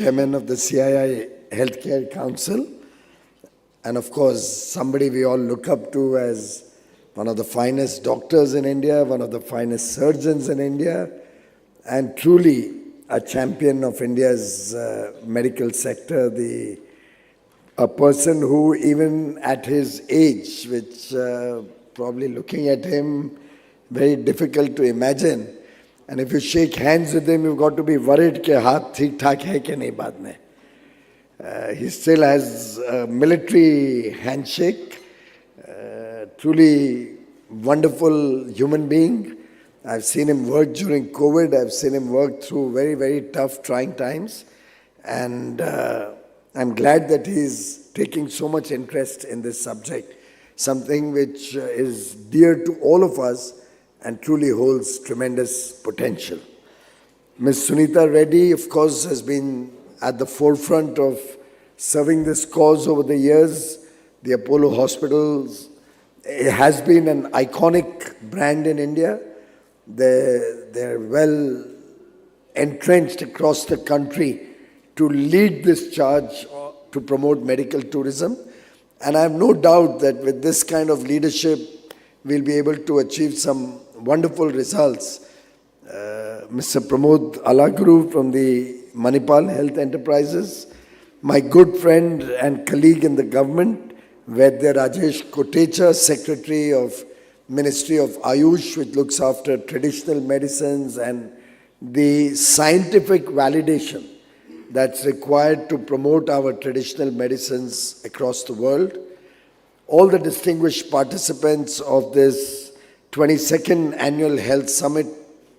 Chairman of the CII Healthcare Council, and of course, somebody we all look up to as one of the finest doctors in India, one of the finest surgeons in India, and truly a champion of India's medical sector, a person who even at his age, which probably looking at him, very difficult to imagine. And if you shake hands with him, you've got to be worried कि हाथ ठीक ठाक है कि नहीं बाद में. He still has a military handshake. Truly wonderful human being. I've seen him work during COVID. I've seen him work through very, very tough, trying times. And I'm glad that he's taking so much interest in this subject, something which is dear to all of us and truly holds tremendous potential. Ms. Sunita Reddy, of course, has been at the forefront of serving this cause over the years. The Apollo Hospitals has been an iconic brand in India. They're well entrenched across the country to lead this charge to promote medical tourism. And I have no doubt that with this kind of leadership, we'll be able to achieve some wonderful results. Mr. Pramod Alaguru from the Manipal Health Enterprises, my good friend and colleague in the government, Vaidya Rajesh Kotecha, Secretary of Ministry of Ayush, which looks after traditional medicines and the scientific validation that's required to promote our traditional medicines across the world. All the distinguished participants of this 22nd Annual Health Summit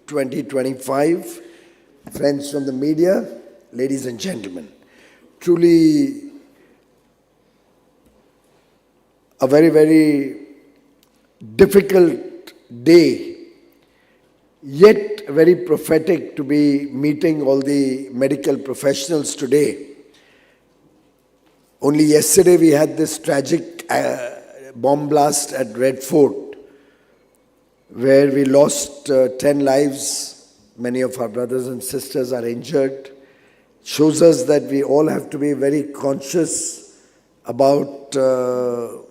2025, friends from the media, ladies and gentlemen, truly a very, very difficult day, yet very prophetic to be meeting all the medical professionals today. Only yesterday we had this tragic bomb blast at Red Fort, where we lost 10 lives. Many of our brothers and sisters are injured. Shows us that we all have to be very conscious about the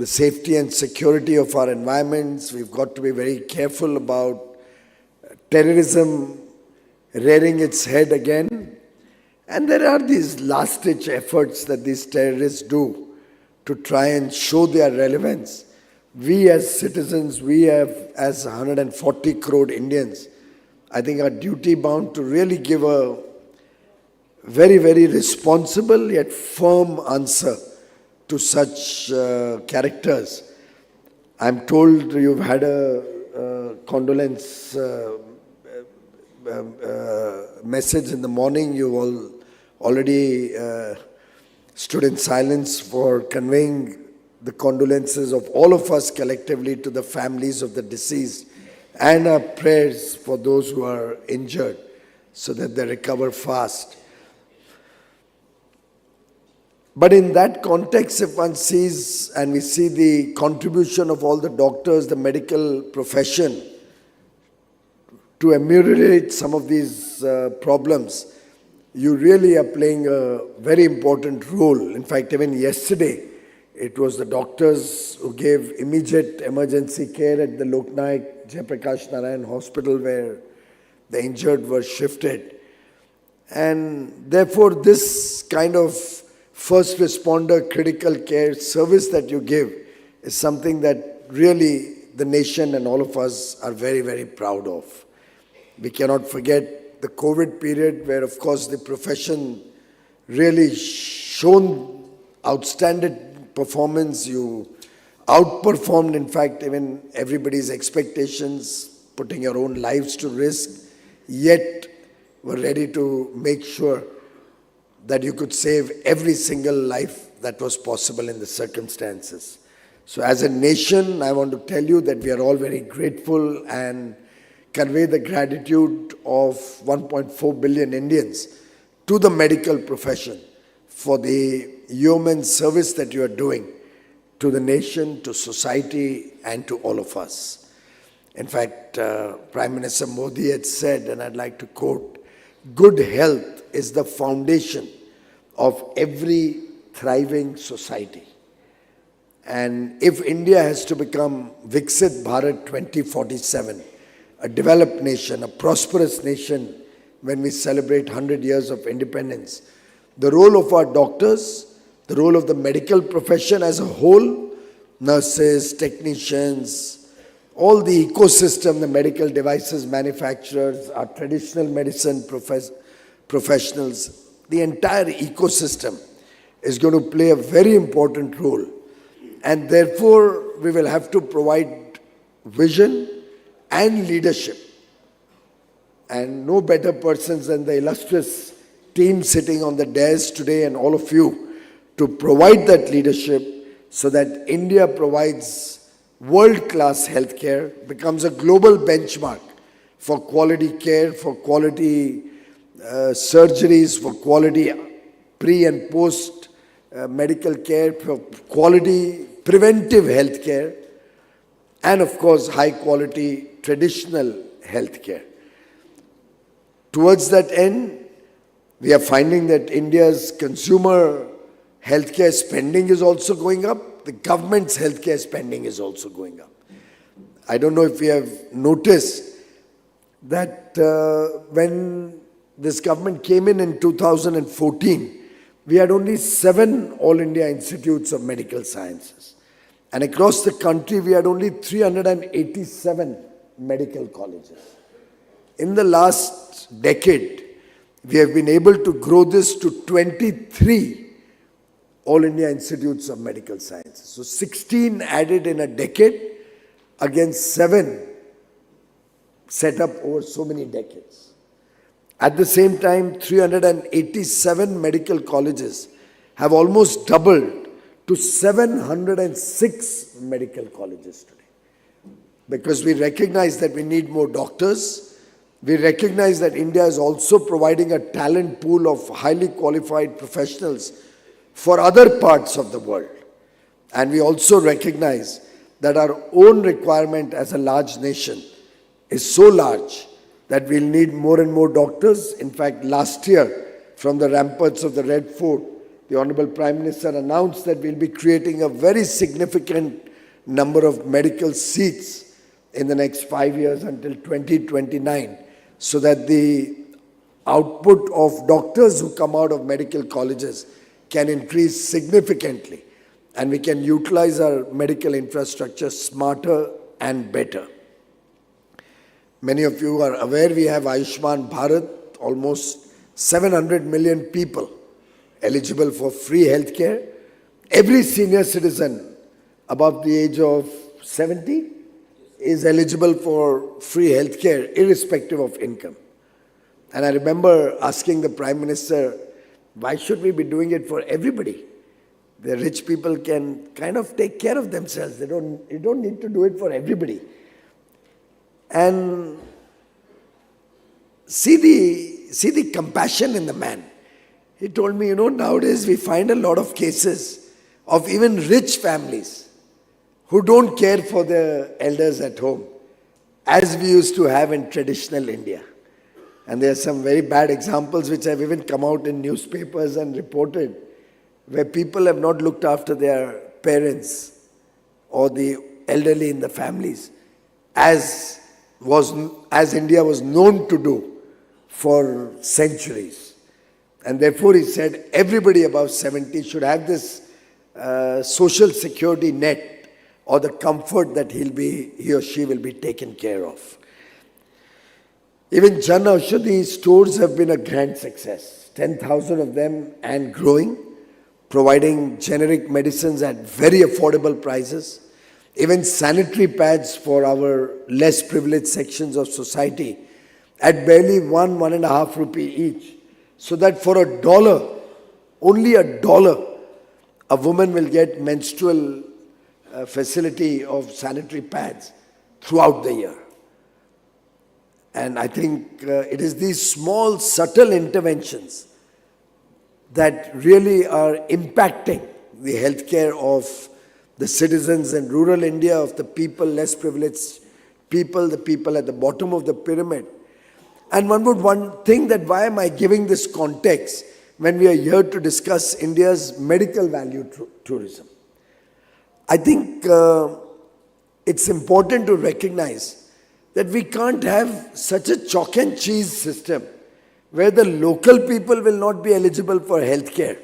safety and security of our environments. We've got to be very careful about terrorism rearing its head again. And there are these last-ditch efforts that these terrorists do to try and show their relevance. We as citizens, we have as 140 crore Indians, I think are duty bound to really give a very, very responsible yet firm answer to such characters. I'm told you've had a condolence message in the morning. You all already stood in silence for conveying the condolences of all of us collectively to the families of the deceased, and our prayers for those who are injured so that they recover fast. But in that context, if one sees and we see the contribution of all the doctors, the medical profession to ameliorate some of these problems, you really are playing a very important role. In fact, even yesterday, it was the doctors who gave immediate emergency care at the Loknaik Jayaprakash Narayan Hospital where the injured were shifted. And therefore, this kind of first responder critical care service that you give is something that really the nation and all of us are very, very proud of. We cannot forget the COVID period where, of course, the profession really shown outstanding performance. You outperformed, in fact, even everybody's expectations, putting your own lives to risk, yet were ready to make sure that you could save every single life that was possible in the circumstances. So as a nation, I want to tell you that we are all very grateful and convey the gratitude of 1.4 billion Indians to the medical profession for the yeoman service that you are doing to the nation, to society, and to all of us. In fact, Prime Minister Modi had said, and I'd like to quote, good health is the foundation of every thriving society. And if India has to become Viksit Bharat 2047, a developed nation, a prosperous nation, when we celebrate 100 years of independence, the role of our doctors, the role of the medical profession as a whole, nurses, technicians, all the ecosystem, the medical devices manufacturers, our traditional medicine professionals, the entire ecosystem is going to play a very important role. And therefore, we will have to provide vision and leadership. And no better persons than the illustrious team sitting on the dais today and all of you to provide that leadership so that India provides world-class healthcare, becomes a global benchmark for quality care, for quality surgeries, for quality pre and post medical care, for quality preventive healthcare, and of course high-quality traditional healthcare. Towards that end, we are finding that India's consumer healthcare spending is also going up. The government's healthcare spending is also going up. I don't know if we have noticed that when this government came in 2014, we had only 7 All India Institutes of Medical Sciences. And across the country, we had only 387 medical colleges. In the last decade, we have been able to grow this to 23 All India Institutes of Medical Sciences. So 16 added in a decade against 7 set up over so many decades. At the same time, 387 medical colleges have almost doubled to 706 medical colleges today. Because we recognize that we need more doctors. We recognize that India is also providing a talent pool of highly qualified professionals for other parts of the world. And we also recognize that our own requirement as a large nation is so large that we'll need more and more doctors. In fact, last year, from the ramparts of the Red Fort, the Honorable Prime Minister announced that we'll be creating a very significant number of medical seats in the next 5 years until 2029, so that the output of doctors who come out of medical colleges can increase significantly, and we can utilize our medical infrastructure smarter and better. Many of you are aware we have Ayushman Bharat, almost 700 million people eligible for free healthcare. Every senior citizen above the age of 70 is eligible for free healthcare irrespective of income. And I remember asking the Prime Minister, why should we be doing it for everybody? The rich people can kind of take care of themselves. You don't need to do it for everybody. And see the compassion in the man. He told me, nowadays we find a lot of cases of even rich families who don't care for their elders at home, as we used to have in traditional India. And there are some very bad examples which have even come out in newspapers and reported, where people have not looked after their parents or the elderly in the families, as India was known to do for centuries. And therefore he said everybody above 70 should have this social security net, or the comfort that he or she will be taken care of. Even Jan Aushadhi stores have been a grand success. 10,000 of them and growing, providing generic medicines at very affordable prices. Even sanitary pads for our less privileged sections of society at barely 1.5 rupee each. So that for $1, only $1, a woman will get menstrual facility of sanitary pads throughout the year. And I think it is these small, subtle interventions that really are impacting the healthcare of the citizens in rural India, of the people, less privileged people, the people at the bottom of the pyramid. And one think that why am I giving this context when we are here to discuss India's medical value tourism? I think it's important to recognize that we can't have such a chalk and cheese system where the local people will not be eligible for healthcare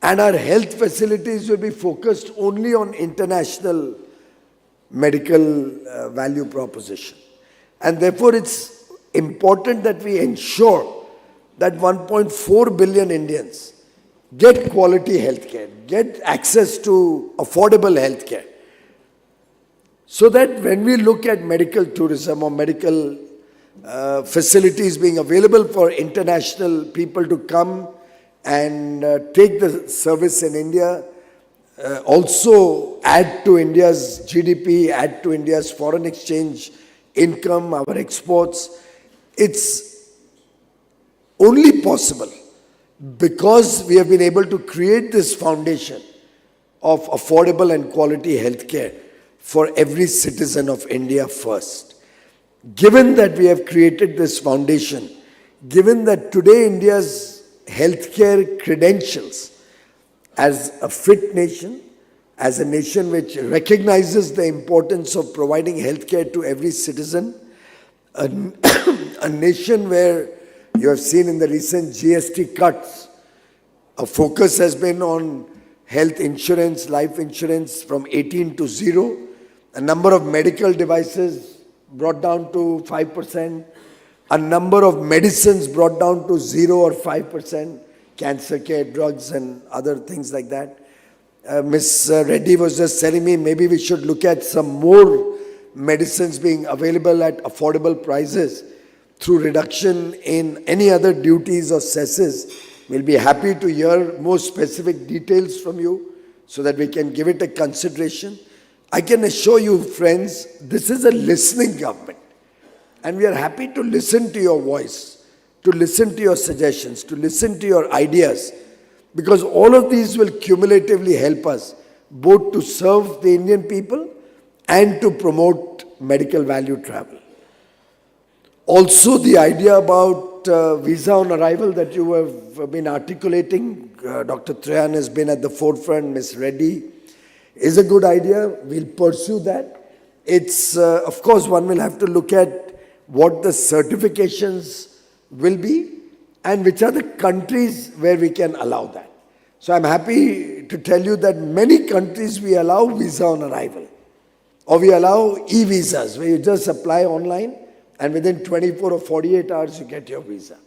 and our health facilities will be focused only on international medical value proposition. And therefore, it's important that we ensure that 1.4 billion Indians get quality healthcare, get access to affordable healthcare. So that when we look at medical tourism or medical facilities being available for international people to come and take the service in India, also add to India's GDP, add to India's foreign exchange income, our exports. It's only possible because we have been able to create this foundation of affordable and quality healthcare for every citizen of India first. Given that we have created this foundation, given that today India's healthcare credentials as a fit nation, as a nation which recognizes the importance of providing healthcare to every citizen, a nation where you have seen in the recent GST cuts, a focus has been on health insurance, life insurance from 18 to 0, a number of medical devices brought down to 5%, a number of medicines brought down to 0 or 5%, cancer care, drugs and other things like that. Ms. Reddy was just telling me maybe we should look at some more medicines being available at affordable prices through reduction in any other duties or cesses. We'll be happy to hear more specific details from you so that we can give it a consideration. I can assure you, friends, this is a listening government. And we are happy to listen to your voice, to listen to your suggestions, to listen to your ideas, because all of these will cumulatively help us both to serve the Indian people and to promote medical value travel. Also, the idea about visa on arrival that you have been articulating, Dr. Trayan has been at the forefront, Ms. Reddy, is a good idea. We'll pursue that. It's, of course, one will have to look at what the certifications will be and which are the countries where we can allow that. So I'm happy to tell you that many countries we allow visa on arrival, or we allow e-visas where you just apply online and within 24 or 48 hours you get your visa.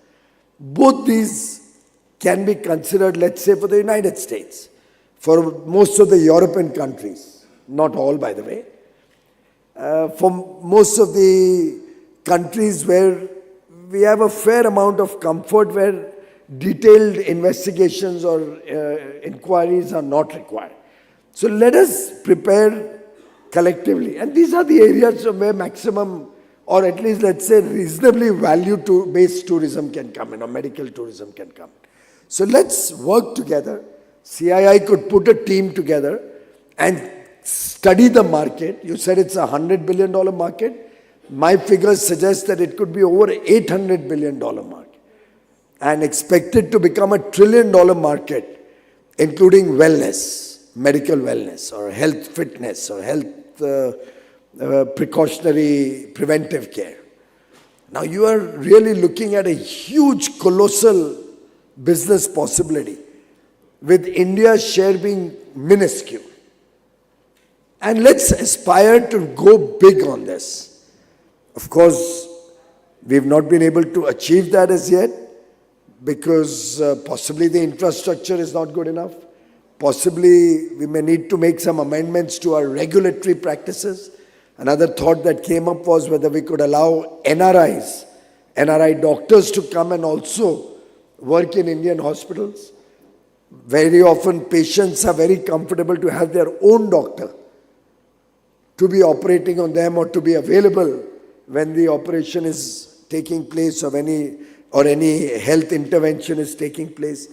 Both these can be considered, let's say, for the United States, for most of the European countries, not all by the way, for most of the countries where we have a fair amount of comfort, where detailed investigations or inquiries are not required. So let us prepare collectively. And these are the areas where maximum, or at least let's say reasonably value-based tourism can come in, or medical tourism can come in. So let's work together. CII could put a team together and study the market. You said it's a $100 billion market. My figures suggest that it could be over $800 billion market and expected to become a $1 trillion market, including wellness, medical wellness or health fitness or health precautionary preventive care. Now you are really looking at a huge, colossal business possibility with India's share being minuscule. And let's aspire to go big on this. Of course, we've not been able to achieve that as yet because possibly the infrastructure is not good enough. Possibly we may need to make some amendments to our regulatory practices. Another thought that came up was whether we could allow NRI doctors to come and also work in Indian hospitals. Very often patients are very comfortable to have their own doctor to be operating on them or to be available when the operation is taking place or any health intervention is taking place.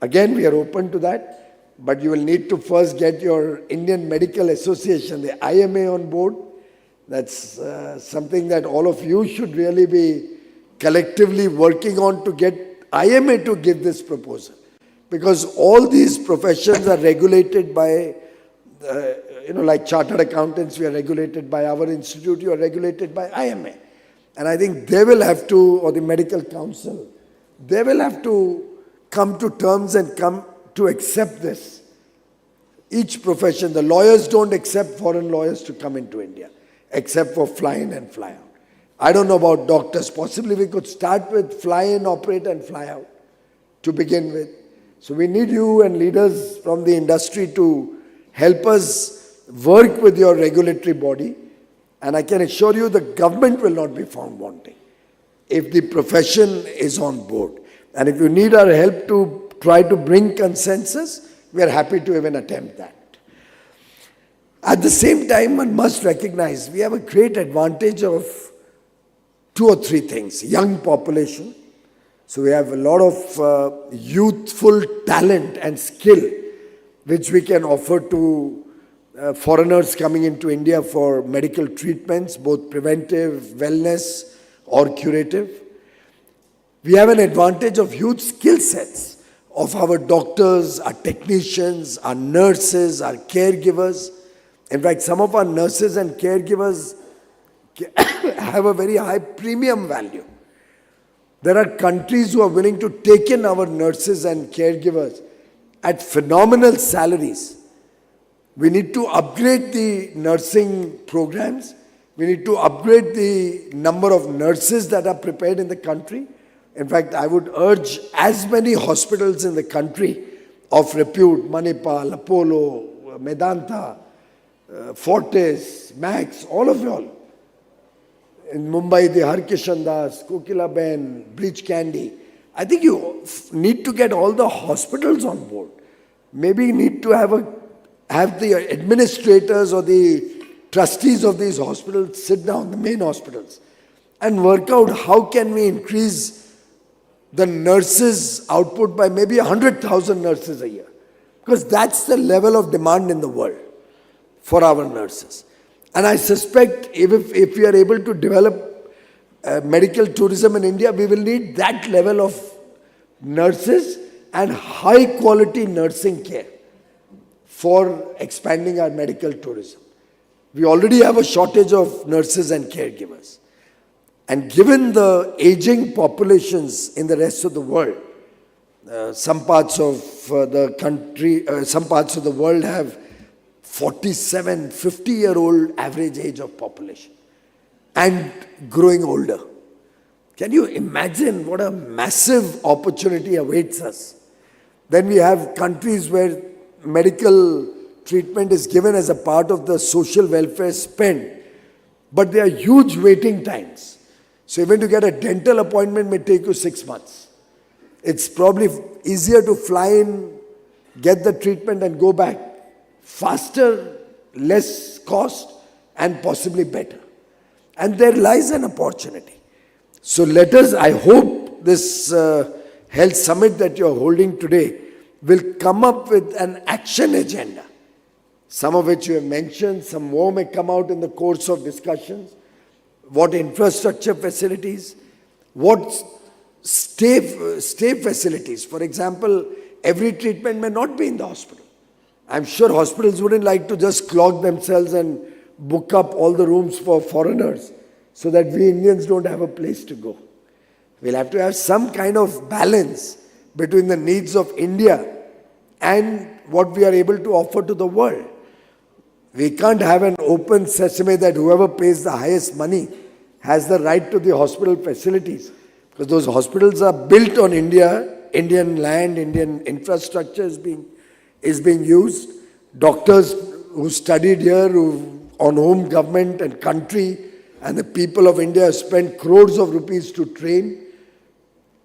Again, we are open to that, but you will need to first get your Indian Medical Association, the IMA, on board. That's something that all of you should really be collectively working on to get IMA to give this proposal. Because all these professions are regulated by, like chartered accountants, we are regulated by our institute, you are regulated by IMA. And I think they will have to, or the medical council, they will have to come to terms and come to accept this. Each profession, the lawyers don't accept foreign lawyers to come into India, except for fly in and fly out. I don't know about doctors. Possibly we could start with fly in, operate and fly out to begin with. So we need you and leaders from the industry to help us work with your regulatory body. And I can assure you the government will not be found wanting if the profession is on board. And if you need our help to try to bring consensus, we are happy to even attempt that. At the same time, one must recognize we have a great advantage of 2 or 3 things. Young population. So we have a lot of youthful talent and skill which we can offer to foreigners coming into India for medical treatments, both preventive, wellness or curative. We have an advantage of huge skill sets of our doctors, our technicians, our nurses, our caregivers. In fact, some of our nurses and caregivers have a very high premium value. There are countries who are willing to take in our nurses and caregivers at phenomenal salaries. We need to upgrade the nursing programs. We need to upgrade the number of nurses that are prepared in the country. In fact, I would urge as many hospitals in the country of repute, Manipal, Apollo, Medanta, Fortis, Max, all of y'all. In Mumbai, the Harkishan Das, Kokila Ben, Bleach Candy. I think you need to get all the hospitals on board. Maybe you need to have the administrators or the trustees of these hospitals sit down, the main hospitals, and work out how can we increase the nurses' output by maybe 100,000 nurses a year. Because that's the level of demand in the world for our nurses. And I suspect if we are able to develop medical tourism in India, we will need that level of nurses and high quality nursing care for expanding our medical tourism. We already have a shortage of nurses and caregivers. And given the aging populations in the rest of the world, some parts of the country, some parts of the world have 47, 50-year-old average age of population and growing older. Can you imagine what a massive opportunity awaits us? Then we have countries where medical treatment is given as a part of the social welfare spend, but there are huge waiting times. So even to get a dental appointment may take you 6 months. It's probably easier to fly in, get the treatment and go back. Faster, less cost, and possibly better. And there lies an opportunity. So let us, I hope this health summit that you're holding today will come up with an action agenda. Some of which you have mentioned, some more may come out in the course of discussions. What infrastructure facilities, what stay facilities. For example, every treatment may not be in the hospital. I'm sure hospitals wouldn't like to just clog themselves and book up all the rooms for foreigners so that we Indians don't have a place to go. We'll have to have some kind of balance between the needs of India and what we are able to offer to the world. We can't have an open sesame that whoever pays the highest money has the right to the hospital facilities, because those hospitals are built on India, Indian land, Indian infrastructure is being used. Doctors who studied here, who on home government and country, and the people of India spent crores of rupees to train.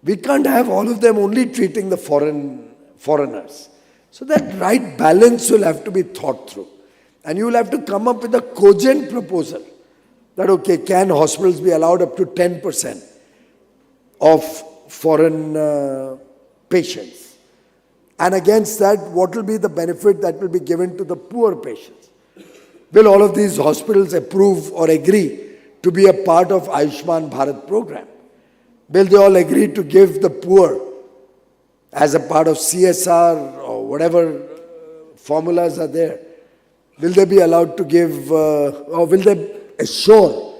We can't have all of them only treating the foreigners. So that right balance will have to be thought through. And you will have to come up with a cogent proposal that, okay, can hospitals be allowed up to 10% of foreign patients? And against that, what will be the benefit that will be given to the poor patients? Will all of these hospitals approve or agree to be a part of Ayushman Bharat program? Will they all agree to give the poor as a part of CSR or whatever formulas are there? Will they be allowed to give, or will they assure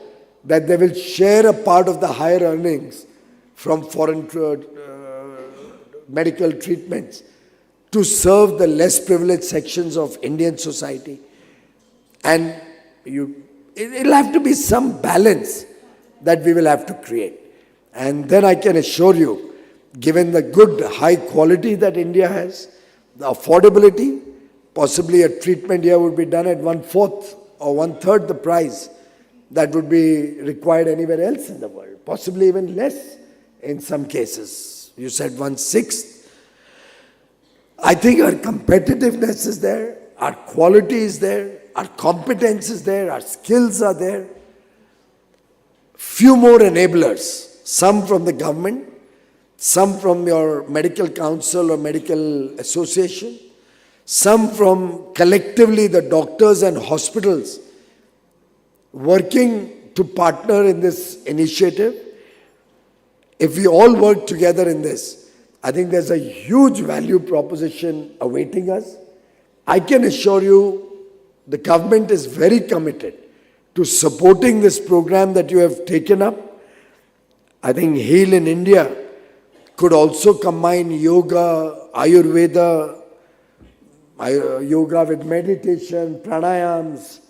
that they will share a part of the higher earnings from foreign medical treatments to serve the less privileged sections of Indian society? And it'll have to be some balance that we will have to create. And then I can assure you, given the good high quality that India has, the affordability, possibly a treatment here would be done at 1/4 or 1/3 the price that would be required anywhere else in the world, possibly even less in some cases. You said 1/6. I think our competitiveness is there, our quality is there, our competence is there, our skills are there. Few more enablers, some from the government, some from your medical council or medical association, some from collectively the doctors and hospitals working to partner in this initiative. If we all work together in this, I think there's a huge value proposition awaiting us. I can assure you the government is very committed to supporting this program that you have taken up. I think Heal in India could also combine yoga, Ayurveda, yoga with meditation, pranayams.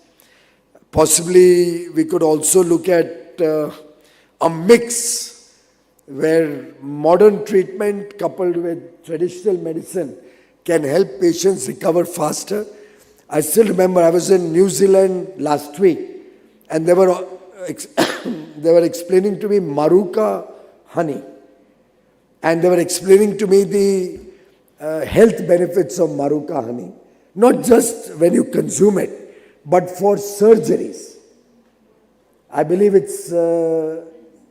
Possibly we could also look at a mix where modern treatment coupled with traditional medicine can help patients recover faster. I still remember I was in New Zealand last week and they were explaining to me Maruka honey. And they were explaining to me the health benefits of Maruka honey. Not just when you consume it, but for surgeries. I believe it's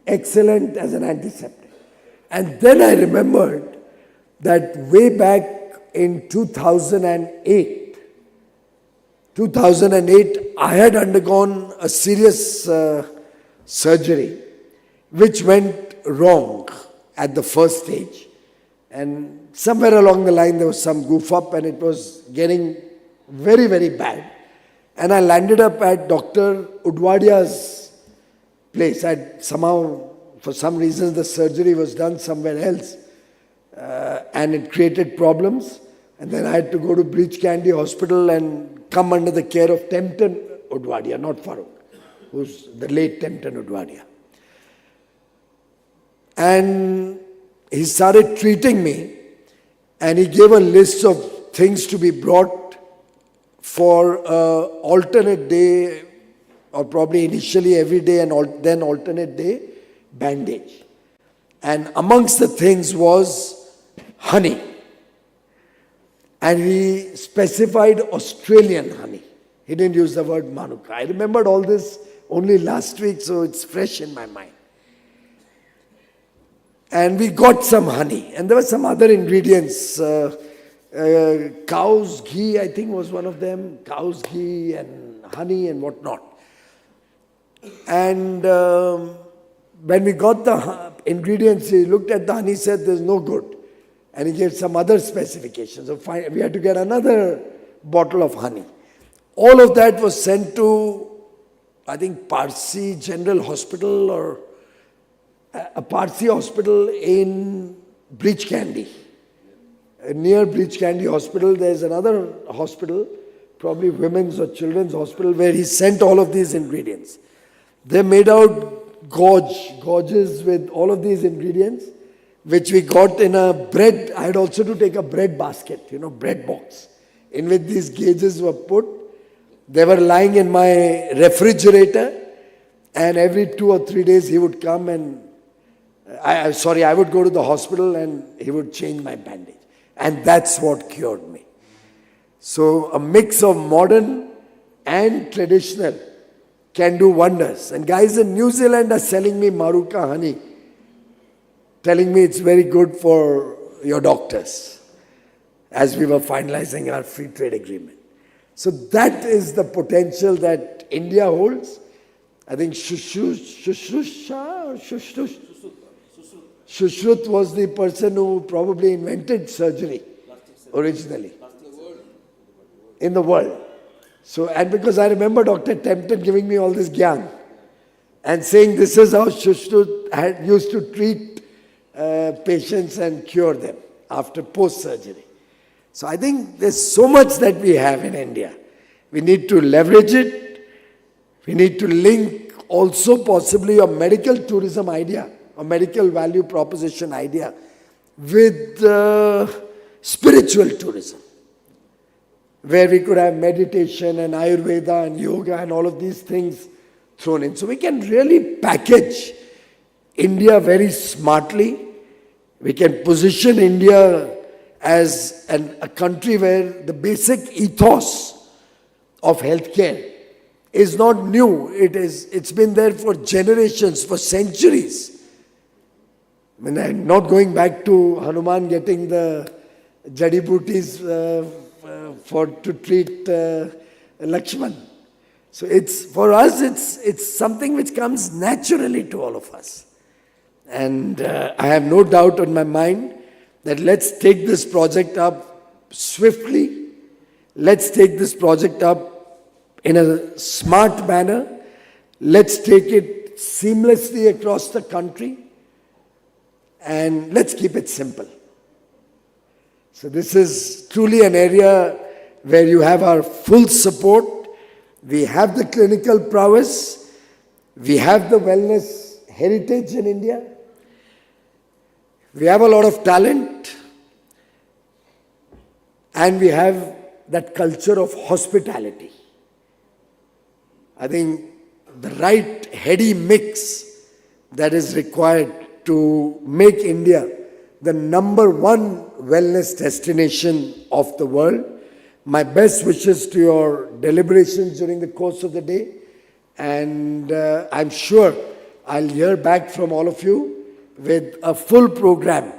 excellent as an antiseptic. And then I remembered that way back in 2008, I had undergone a serious surgery which went wrong at the first stage. And somewhere along the line there was some goof up and it was getting very, very bad. And I landed up at Dr. Udwadia's place. Somehow, for some reason, the surgery was done somewhere else. And it created problems. And then I had to go to Breach Candy Hospital and come under the care of Tempton Udwadia, not Farooq, who's the late Tempton Udwadia. And he started treating me and he gave a list of things to be brought for alternate day, or probably initially every day and then alternate day bandage. And amongst the things was honey. And he specified Australian honey. He didn't use the word Manuka. I remembered all this only last week, so it's fresh in my mind. And we got some honey. And there were some other ingredients. Cow's ghee, I think, was one of them. Cow's ghee and honey and whatnot. And when we got the ingredients, he looked at the honey, said, there's no good. And he gave some other specifications. So we had to get another bottle of honey. All of that was sent to, I think, Parsi General Hospital or a Parsi hospital in Breach Candy. Near Breach Candy Hospital, there's another hospital, probably women's or children's hospital, where he sent all of these ingredients. They made out gauges with all of these ingredients, which we got in a bread. I had also to take a bread basket, bread box, in which these gauges were put. They were lying in my refrigerator, and every 2 or 3 days he would come and, I would go to the hospital and he would change my bandage. And that's what cured me. So a mix of modern and traditional can do wonders. And guys in New Zealand are selling me Maruka honey, telling me it's very good for your doctors, as we were finalizing our free trade agreement. So that is the potential that India holds. I think Shushruth was the person who probably invented surgery originally in the world. So, and because I remember Dr. Tempton giving me all this gyan and saying this is how Shushruth had used to treat patients and cure them after post-surgery. So I think there's so much that we have in India. We need to leverage it. We need to link also possibly a medical tourism idea, a medical value proposition idea with spiritual tourism, where we could have meditation and Ayurveda and yoga and all of these things thrown in. So we can really package India very smartly. We can position India as a country where the basic ethos of healthcare is not new. It's been there for generations, for centuries. I mean, I'm not going back to Hanuman getting the jadi booties to treat Lakshman. So for us, it's something which comes naturally to all of us. And I have no doubt in my mind that let's take this project up swiftly. Let's take this project up in a smart manner. Let's take it seamlessly across the country. And let's keep it simple. So this is truly an area where you have our full support. We have the clinical prowess. We have the wellness heritage in India. We have a lot of talent. And we have that culture of hospitality. I think the right heady mix that is required to make India the #1 wellness destination of the world. My best wishes to your deliberations during the course of the day. And I'm sure I'll hear back from all of you with a full program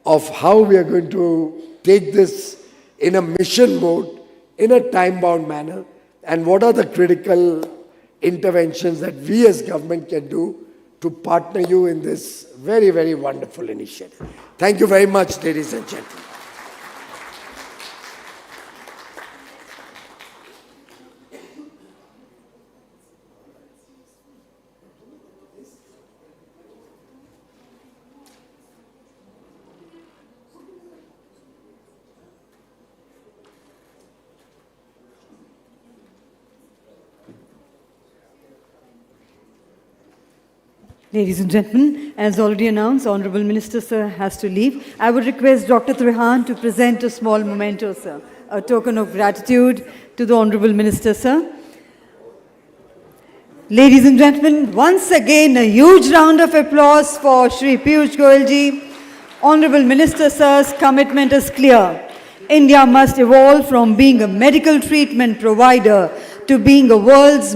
of how we are going to take this in a mission mode, in a time-bound manner, and what are the critical interventions that we as government can do to partner you in this very, very wonderful initiative. Thank you very much, ladies and gentlemen. Ladies and gentlemen, as already announced, Honorable Minister Sir has to leave. I would request Dr. Trehan to present a small memento, sir, a token of gratitude to the Honorable Minister Sir. Ladies and gentlemen, once again a huge round of applause for Shri Piyush Goyal ji. Honorable Minister Sir's commitment is clear. India must evolve from being a medical treatment provider to being a world's